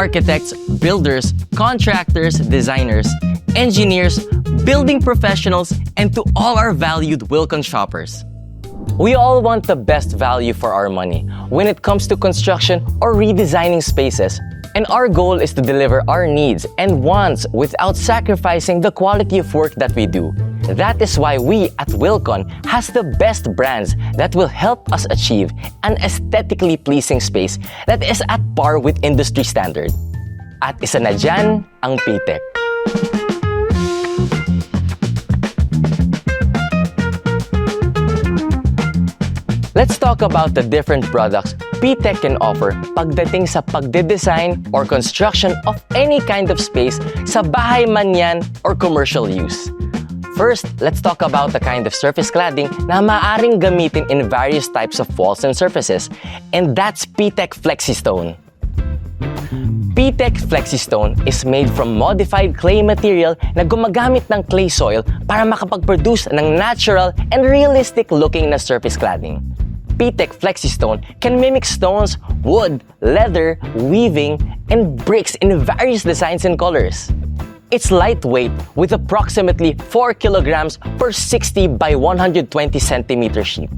architects, builders, contractors, designers, engineers, building professionals, and to all our valued Wilcon shoppers. We all want the best value for our money when it comes to construction or redesigning spaces. And our goal is to deliver our needs and wants without sacrificing the quality of work that we do. That is why we at Wilcon has the best brands that will help us achieve an aesthetically pleasing space that is at par with industry standard. At isa na dyan, ang P.Tech. Let's talk about the different products P.Tech can offer pagdating sa pagde-design or construction of any kind of space sa bahay man yan or commercial use. First, let's talk about the kind of surface cladding na maaaring gamitin in various types of walls and surfaces, and that's P.Tech Flexi Stone. P.Tech Flexi Stone is made from modified clay material na gumagamit ng clay soil para makapag-produce ng natural and realistic looking na surface cladding. P.Tech Flexi Stone can mimic stones, wood, leather, weaving, and bricks in various designs and colors. It's lightweight with approximately 4 kilograms per 60 by 120 centimeter sheet.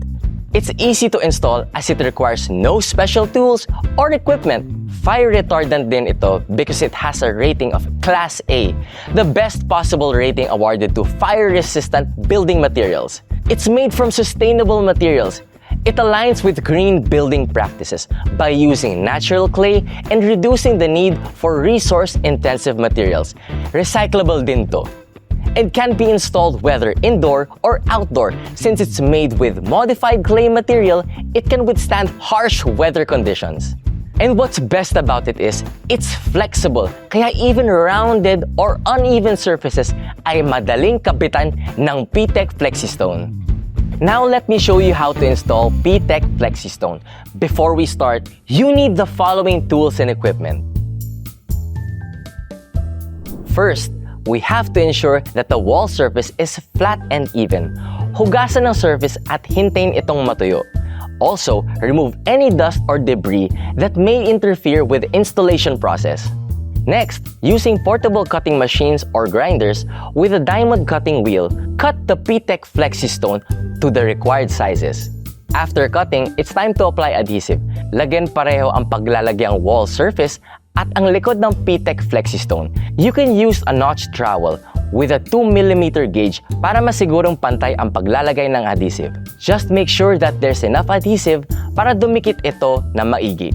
It's easy to install as it requires no special tools or equipment. Fire retardant din ito because it has a rating of Class A, the best possible rating awarded to fire-resistant building materials. It's made from sustainable materials. It aligns with green building practices by using natural clay and reducing the need for resource-intensive materials. Recyclable din to. It can be installed whether indoor or outdoor. Since it's made with modified clay material, it can withstand harsh weather conditions. And what's best about it is, it's flexible, kaya even rounded or uneven surfaces ay madaling kabitan ng P.Tech Flexi Stone. Now let me show you how to install P.Tech Flexi Stone. Before we start, you need the following tools and equipment. First, we have to ensure that the wall surface is flat and even. Hugasan ng surface at hintayin itong matuyo. Also, remove any dust or debris that may interfere with the installation process. Next, using portable cutting machines or grinders with a diamond cutting wheel, cut the P.Tech Flexi Stone to the required sizes. After cutting, it's time to apply adhesive. Lagyan pareho ang paglalagyang wall surface at ang likod ng P.Tech Flexi Stone. You can use a notch trowel with a 2mm gauge para masigurong pantay ang paglalagay ng adhesive. Just make sure that there's enough adhesive para dumikit ito na maigi.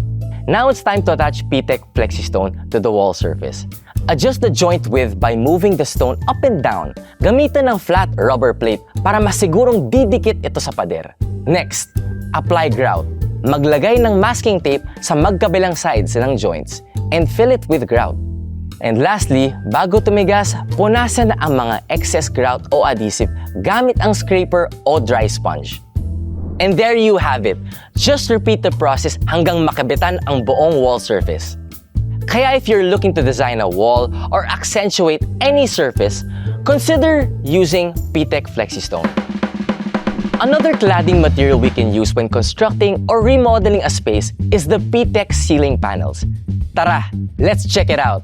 Now it's time to attach P.Tech Flexi Stone to the wall surface. Adjust the joint width by moving the stone up and down. Gamitan ng flat rubber plate para masigurong didikit ito sa pader. Next, apply grout. Maglagay ng masking tape sa magkabilang sides ng joints and fill it with grout. And lastly, bago tumigas, punasan na ang mga excess grout o adhesive gamit ang scraper o dry sponge. And there you have it. Just repeat the process hanggang makabitan ang buong wall surface. Kaya if you're looking to design a wall or accentuate any surface, consider using P.Tech Flexi Stone. Another cladding material we can use when constructing or remodeling a space is the P.Tech ceiling panels. Tara, let's check it out.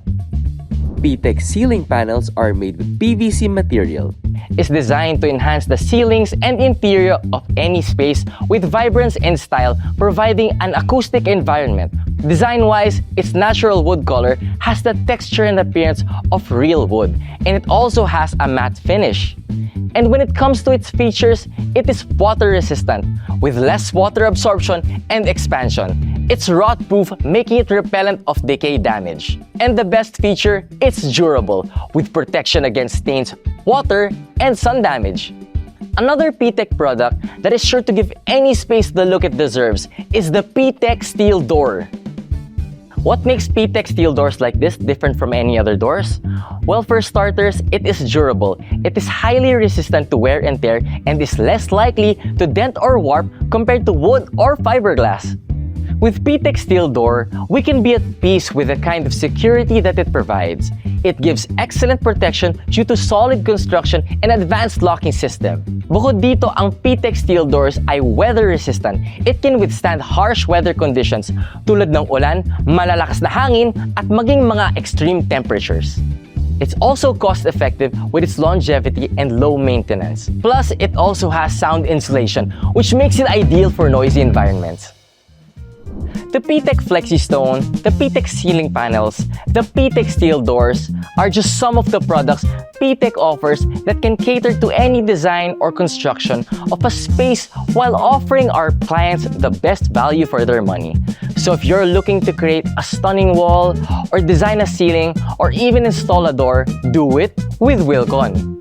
P.Tech ceiling panels are made with PVC material. It's designed to enhance the ceilings and interior of any space with vibrance and style, providing an acoustic environment. Design-wise, its natural wood color has the texture and appearance of real wood, and it also has a matte finish. And when it comes to its features, it is water-resistant, with less water absorption and expansion. It's rot-proof, making it repellent of decay damage. And the best feature, it's durable, with protection against stains, water, and sun damage. Another P.Tech product that is sure to give any space the look it deserves is the P.Tech steel door. What makes P.Tech steel doors like this different from any other doors? Well, for starters, it is durable. It is highly resistant to wear and tear and is less likely to dent or warp compared to wood or fiberglass. With P.Tech steel door, we can be at peace with the kind of security that it provides. It gives excellent protection due to solid construction and advanced locking system. Bukod dito, ang P.Tech steel doors ay weather-resistant. It can withstand harsh weather conditions tulad ng ulan, malalakas na hangin, at maging mga extreme temperatures. It's also cost-effective with its longevity and low maintenance. Plus, it also has sound insulation, which makes it ideal for noisy environments. The P.Tech Flexi Stone, the P.Tech ceiling panels, the P.Tech steel doors are just some of the products P.Tech offers that can cater to any design or construction of a space while offering our clients the best value for their money. So if you're looking to create a stunning wall or design a ceiling or even install a door, do it with Wilcon.